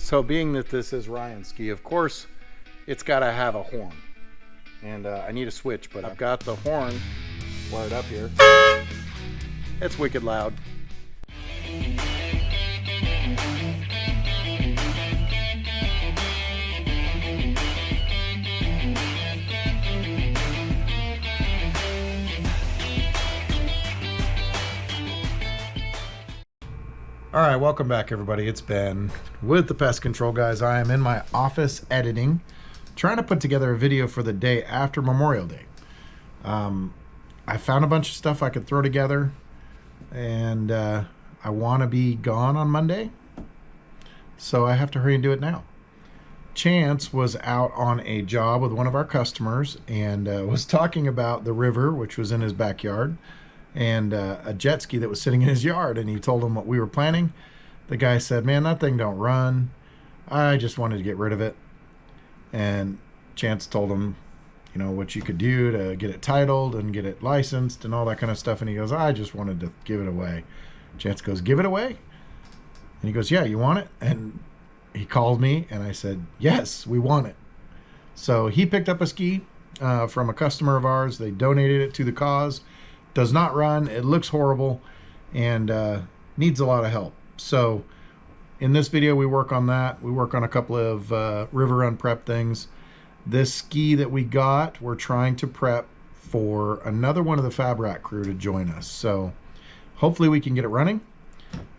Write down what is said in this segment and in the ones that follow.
So being that this is Ryan's ski, of course, it's got to have a horn. And I need a switch, but I've got the horn wired up here. It's wicked loud. All right, welcome back, everybody. It's Ben with the Pest Control Guys. I am in my office editing, trying to put together a video for the day after Memorial Day. I found a bunch of stuff I could throw together, and I want to be gone on Monday, so I have to hurry and do it now. Chance was out on a job with one of our customers and was talking about the river, which was in his backyard, and a jet ski that was sitting in his yard, and he told him what we were planning. The guy said, "Man, that thing don't run. I just wanted to get rid of it." And Chance told him, you know, what you could do to get it titled and get it licensed and all that kind of stuff. And he goes, "I just wanted to give it away." Chance goes, "Give it away?" And he goes, "Yeah, you want it?" And he called me and I said, "Yes, we want it." So he picked up a ski from a customer of ours. They donated it to the cause. Does not run, it looks horrible, and needs a lot of help. So in this video we work on that. We work on a couple of river run prep things. This ski that we got, we're trying to prep for another one of the Fab Rat crew to join us. So hopefully we can get it running,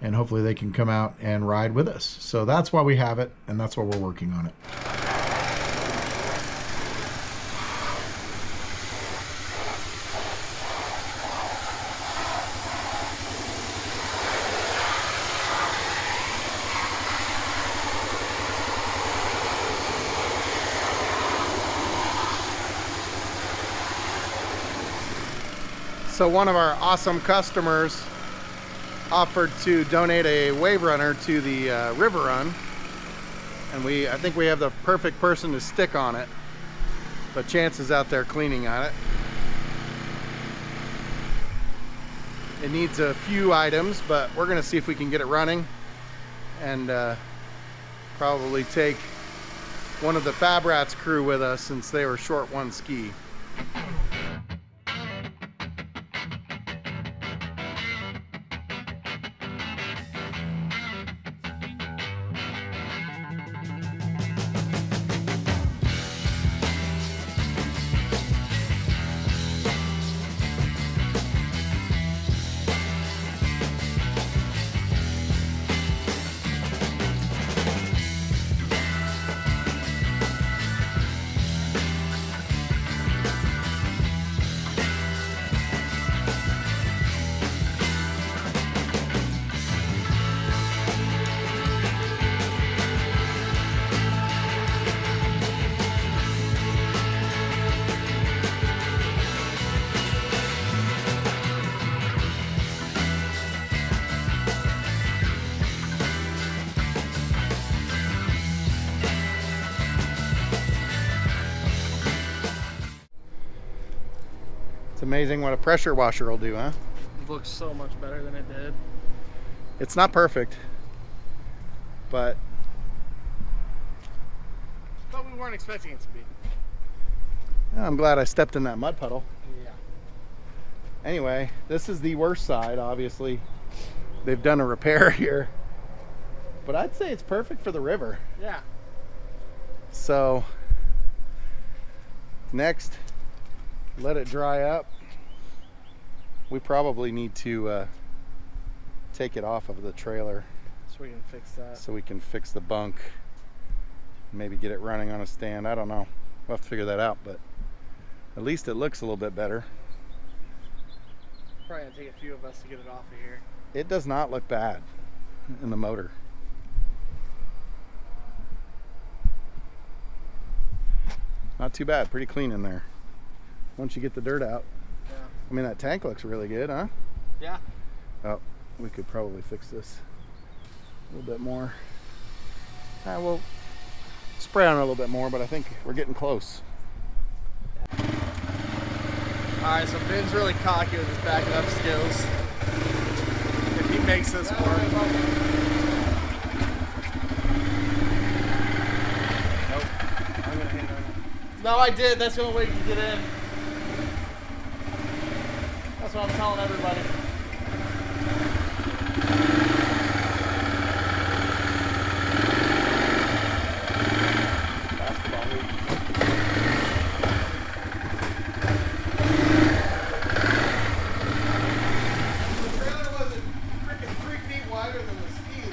and hopefully they can come out and ride with us. So that's why we have it, and that's why we're working on it. So one of our awesome customers offered to donate a wave runner to the river run, and I think we have the perfect person to stick on it. But Chance is out there cleaning on it. It needs a few items, but we're gonna see if we can get it running, and probably take one of the Fab Rats crew with us since they were short one ski. It's amazing what a pressure washer will do, huh? It looks so much better than it did. It's not perfect, but we weren't expecting it to be. I'm glad I stepped in that mud puddle. Yeah. Anyway, this is the worst side, obviously. They've done a repair here, but I'd say it's perfect for the river. Yeah. So next, let it dry up. We probably need to take it off of the trailer so we can fix that. So we can fix the bunk, maybe get it running on a stand. I don't know, we'll have to figure that out, but at least it looks a little bit better. Probably gonna take a few of us to get it off of here. It does not look bad in the motor. Not too bad, pretty clean in there once you get the dirt out. Yeah. I mean, that tank looks really good, huh? Yeah. Oh, we could probably fix this a little bit more. We'll spray on it a little bit more, but I think we're getting close. Alright, so Ben's really cocky with his backing up skills. If he makes this work. No, I did. That's the only way you can get in. That's what I'm telling everybody. Basketball hoop. The trailer wasn't freaking 3 feet wider than the ski.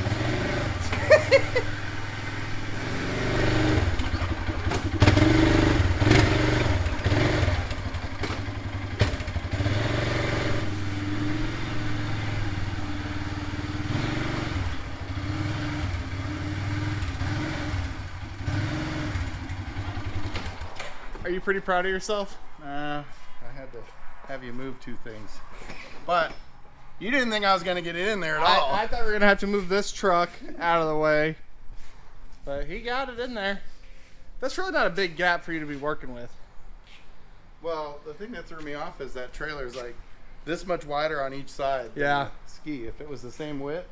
Are you pretty proud of yourself? I had to have you move 2 things. But you didn't think I was going to get it in there at all. I thought we were going to have to move this truck out of the way. But he got it in there. That's really not a big gap for you to be working with. Well, the thing that threw me off is that trailer's like this much wider on each side. than Yeah. the ski. If it was the same width.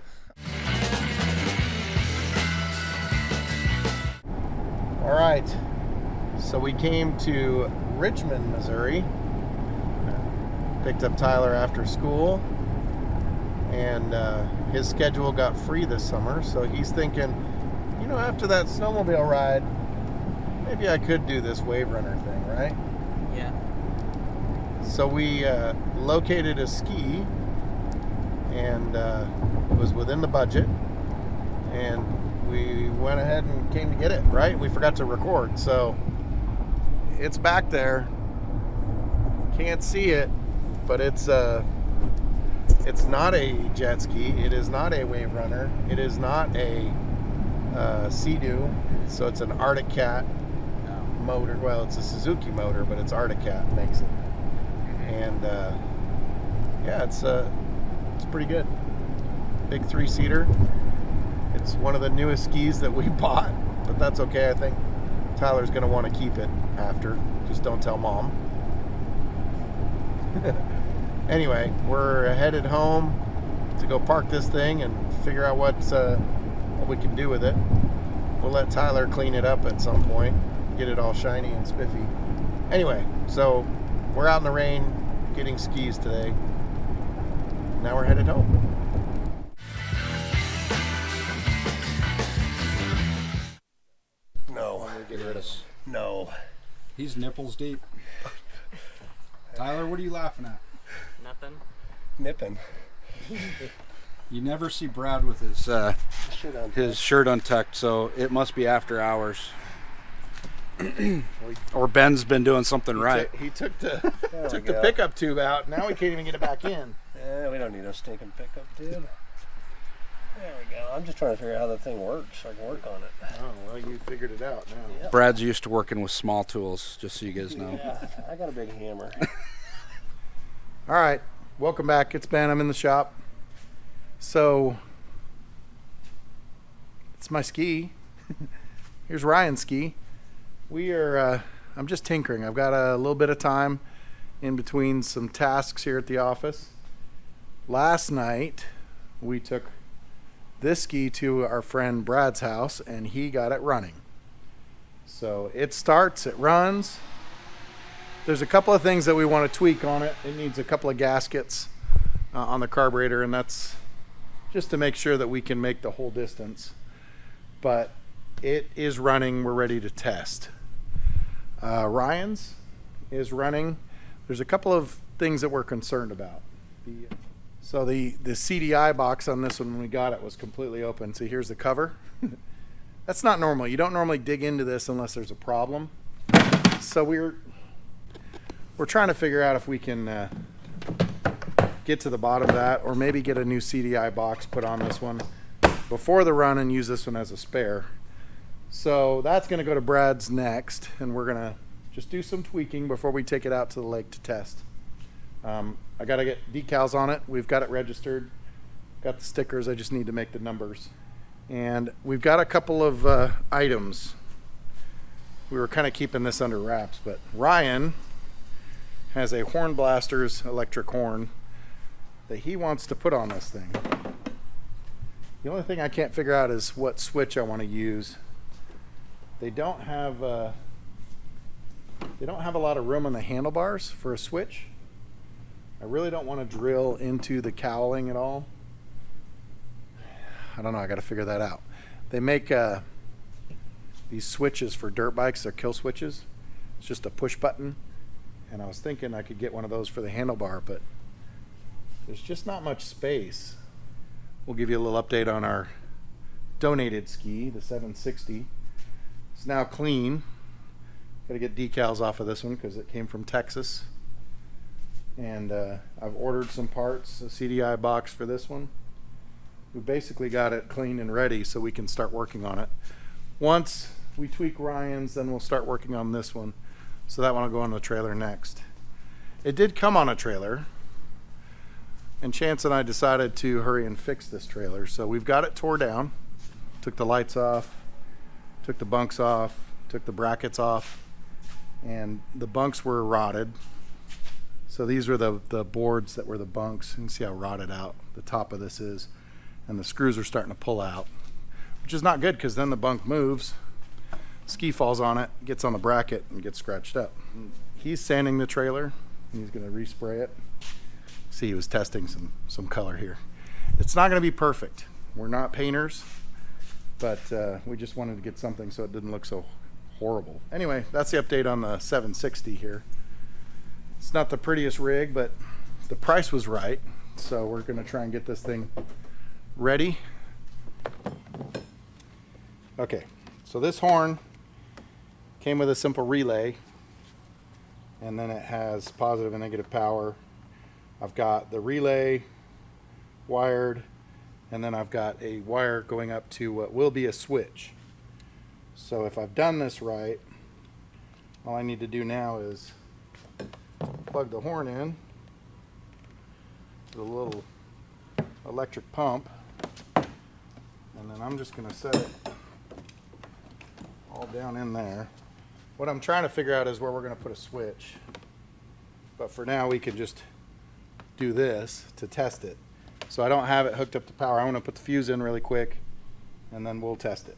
All right. So we came to Richmond, Missouri. Picked up Tyler after school. And his schedule got free this summer. So he's thinking, you know, after that snowmobile ride, maybe I could do this wave runner thing, right? Yeah. So we located a ski, and it was within the budget, and we went ahead and came to get it, right? We forgot to record, so it's back there. Can't see it, but it's not a jet ski. It is not a wave runner. It is not a Sea-Doo. So it's an Arctic Cat motor. Well, it's a Suzuki motor, but it's Arctic Cat makes it. And yeah, it's pretty good. Big 3-seater. It's one of the newest skis that we bought, but that's okay. I think Tyler's gonna want to keep it after. Just don't tell Mom. Anyway, we're headed home to go park this thing and figure out what we can do with it. We'll let Tyler clean it up at some point, get it all shiny and spiffy. Anyway, so we're out in the rain getting skis today. Now we're headed home. No. Get rid of him. No. He's nipples deep. Tyler, what are you laughing at? Nothing. Nipping. You never see Brad with his shirt untucked, so it must be after hours. Or Ben's been doing something right. He took the pickup tube out. Now we can't even get it back in. Yeah, we don't need a stinking pickup, dude. There we go. I'm just trying to figure out how the thing works so I can work on it. Oh, well, you figured it out now. Yep. Brad's used to working with small tools, just so you guys know. Yeah, I got a big hammer. All right, welcome back. It's Ben. I'm in the shop. So, it's my ski. Here's Ryan's ski. We are, I'm just tinkering. I've got a little bit of time in between some tasks here at the office. Last night, we took this ski to our friend Brad's house, and he got it running. So it starts, it runs. There's a couple of things that we want to tweak on it. It needs a couple of gaskets on the carburetor, and that's just to make sure that we can make the whole distance. But it is running. We're ready to test. Ryan's is running. There's a couple of things that we're concerned about. So the CDI box on this one when we got it was completely open. So here's the cover. That's not normal. You don't normally dig into this unless there's a problem. So we're trying to figure out if we can get to the bottom of that, or maybe get a new CDI box put on this one before the run and use this one as a spare. So that's going to go to Brad's next, and we're going to just do some tweaking before we take it out to the lake to test. I got to get decals on it. We've got it registered. Got the stickers. I just need to make the numbers. And we've got a couple of items. We were kind of keeping this under wraps, but Ryan has a Horn Blasters electric horn that he wants to put on this thing. The only thing I can't figure out is what switch I want to use. They don't have they don't have a lot of room on the handlebars for a switch. I really don't want to drill into the cowling at all. I don't know, I got to figure that out. They make these switches for dirt bikes, they're kill switches. It's just a push button, and I was thinking I could get one of those for the handlebar, but there's just not much space. We'll give you a little update on our donated ski, the 760. It's now clean. Got to get decals off of this one because it came from Texas. And I've ordered some parts, a CDI box for this one. We basically got it clean and ready so we can start working on it. Once we tweak Ryan's, then we'll start working on this one. So that one will go on the trailer next. It did come on a trailer, and Chance and I decided to hurry and fix this trailer. So we've got it tore down, took the lights off, took the bunks off, took the brackets off, and the bunks were rotted. So these were the boards that were the bunks. You can see how rotted out the top of this is. And the screws are starting to pull out, which is not good because then the bunk moves, ski falls on it, gets on the bracket, and gets scratched up. He's sanding the trailer. He's going to respray it. See, he was testing some color here. It's not going to be perfect. We're not painters, but we just wanted to get something so it didn't look so horrible. Anyway, that's the update on the 760 here. It's not the prettiest rig, but the price was right. So we're going to try and get this thing ready. Okay, so this horn came with a simple relay, and then it has positive and negative power. I've got the relay wired, and then I've got a wire going up to what will be a switch. So if I've done this right, all I need to do now is plug the horn in with a little electric pump, and then I'm just going to set it all down in there. What I'm trying to figure out is where we're going to put a switch, but for now we can just do this to test it. So I don't have it hooked up to power. I want to put the fuse in really quick, and then we'll test it.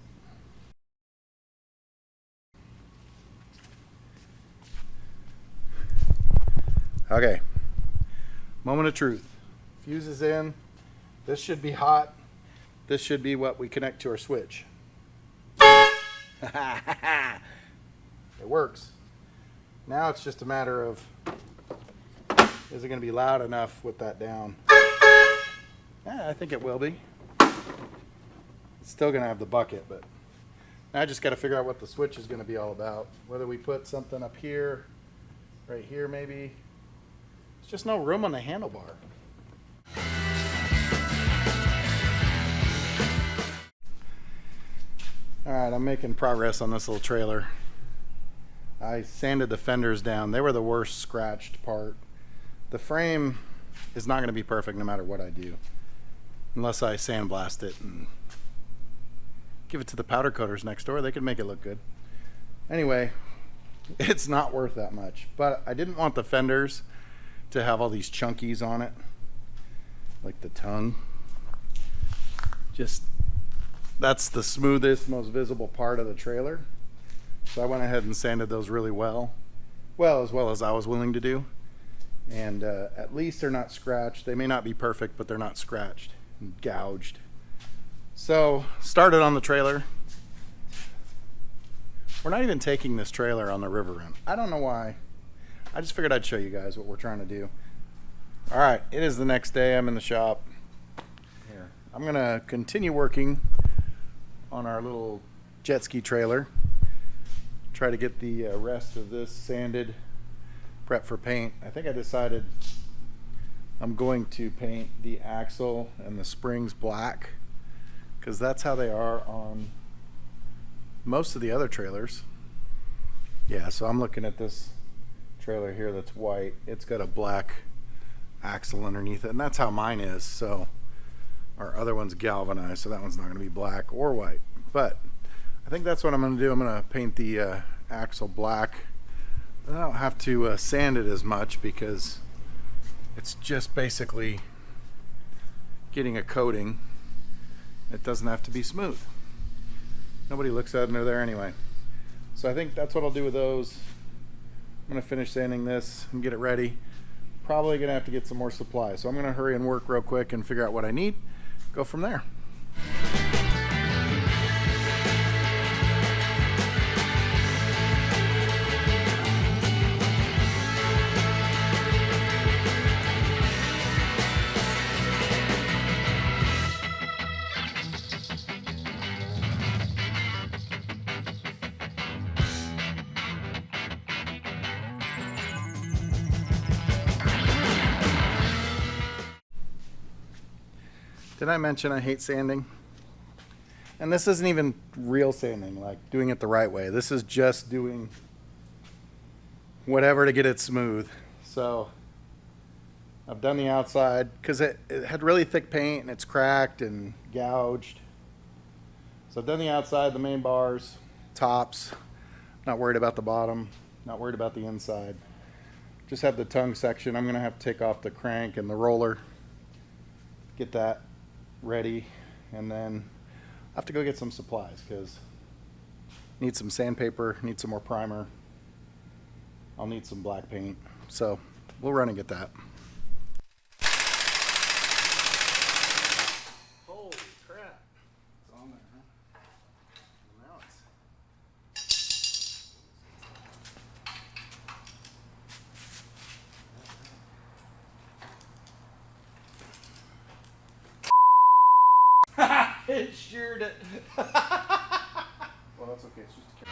Okay, moment of truth. Fuse is in. This should be hot. This should be what we connect to our switch. It works. Now it's just a matter of, is it going to be loud enough with that down? Yeah, I think it will be. It's still going to have the bucket, but now I just got to figure out what the switch is going to be all about. Whether we put something up here, right here maybe. There's just no room on the handlebar. Alright, I'm making progress on this little trailer. I sanded the fenders down. They were the worst scratched part. The frame is not going to be perfect no matter what I do, unless I sandblast it and give it to the powder coaters next door. They could make it look good. Anyway, it's not worth that much. But I didn't want the fenders to have all these chunkies on it, like the tongue. Just, that's the smoothest, most visible part of the trailer. So I went ahead and sanded those really well as I was willing to do. And at least they're not scratched. They may not be perfect, but they're not scratched and gouged. So started on the trailer. We're not even taking this trailer on the river run. I don't know why. I just figured I'd show you guys what we're trying to do. All right, it is the next day. I'm in the shop. Here, I'm gonna continue working on our little jet ski trailer. Try to get the rest of this sanded, prep for paint. I think I decided I'm going to paint the axle and the springs black, because that's how they are on most of the other trailers. Yeah, so I'm looking at this trailer here that's white. It's got a black axle underneath it, and that's how mine is. So our other one's galvanized, so that one's not going to be black or white. But I think that's what I'm going to do. I'm going to paint the axle black. I don't have to sand it as much because it's just basically getting a coating. It doesn't have to be smooth. Nobody looks at it under there anyway. So I think that's what I'll do with those. going to finish sanding this and get it ready. Probably going to have to get some more supplies. So I'm going to hurry and work real quick and figure out what I need. Go from there. Did I mention I hate sanding? And this isn't even real sanding, like doing it the right way. This is just doing whatever to get it smooth. So I've done the outside because it had really thick paint and it's cracked and gouged. So I've done the outside, the main bars, tops. Not worried about the bottom, not worried about the inside. Just have the tongue section. I'm gonna have to take off the crank and the roller, get that ready, and then I have to go get some supplies because need some sandpaper, need some more primer. I'll need some black paint, so we'll run and get that. Holy crap! It's on there, huh? Now It sheared it. well, that's okay. It's just a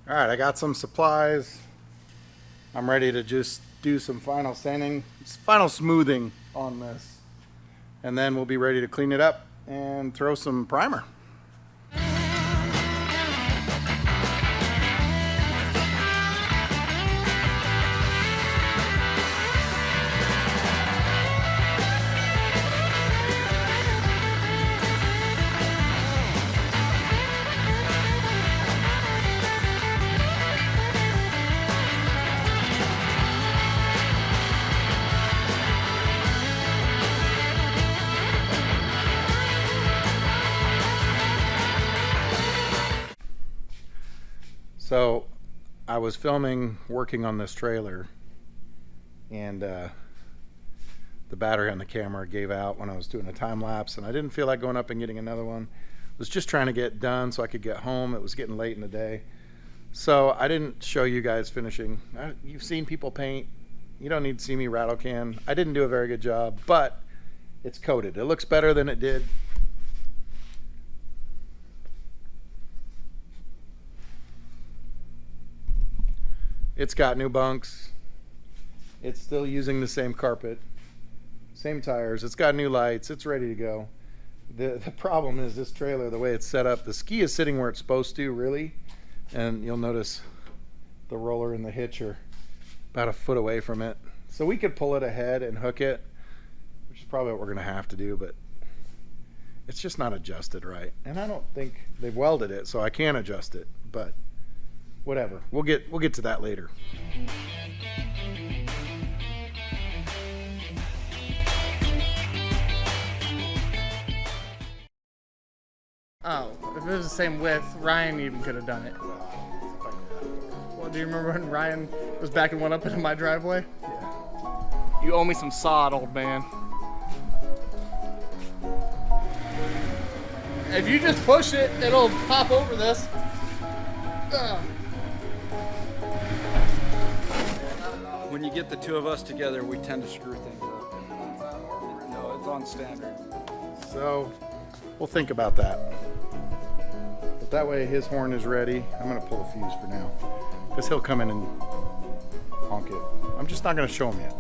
All right, I got some supplies. I'm ready to just do some final sanding, final smoothing on this. And then we'll be ready to clean it up and throw some primer. So I was filming, working on this trailer, and the battery on the camera gave out when I was doing a time lapse, and I didn't feel like going up and getting another one. I was just trying to get done so I could get home. It was getting late in the day. So I didn't show you guys finishing. You've seen people paint. You don't need to see me rattle can. I didn't do a very good job, but it's coated. It looks better than it did. It's got new bunks. It's still using the same carpet, same tires. It's got new lights. It's ready to go. The problem is this trailer, the way it's set up, the ski is sitting where it's supposed to, really. And you'll notice the roller and the hitch are about a foot away from it. So we could pull it ahead and hook it, which is probably what we're going to have to do, but it's just not adjusted right. And I don't think they've welded it, so I can adjust it, but whatever. We'll get to that later. Oh, if it was the same width, Ryan even could have done it. Well, do you remember when Ryan was backing one up into my driveway? Yeah. You owe me some sod, old man. If you just push it, it'll pop over this. When you get the two of us together, we tend to screw things up. No, it's on standard. So we'll think about that. But that way his horn is ready. I'm going to pull a fuse for now because he'll come in and honk it. I'm just not going to show him yet.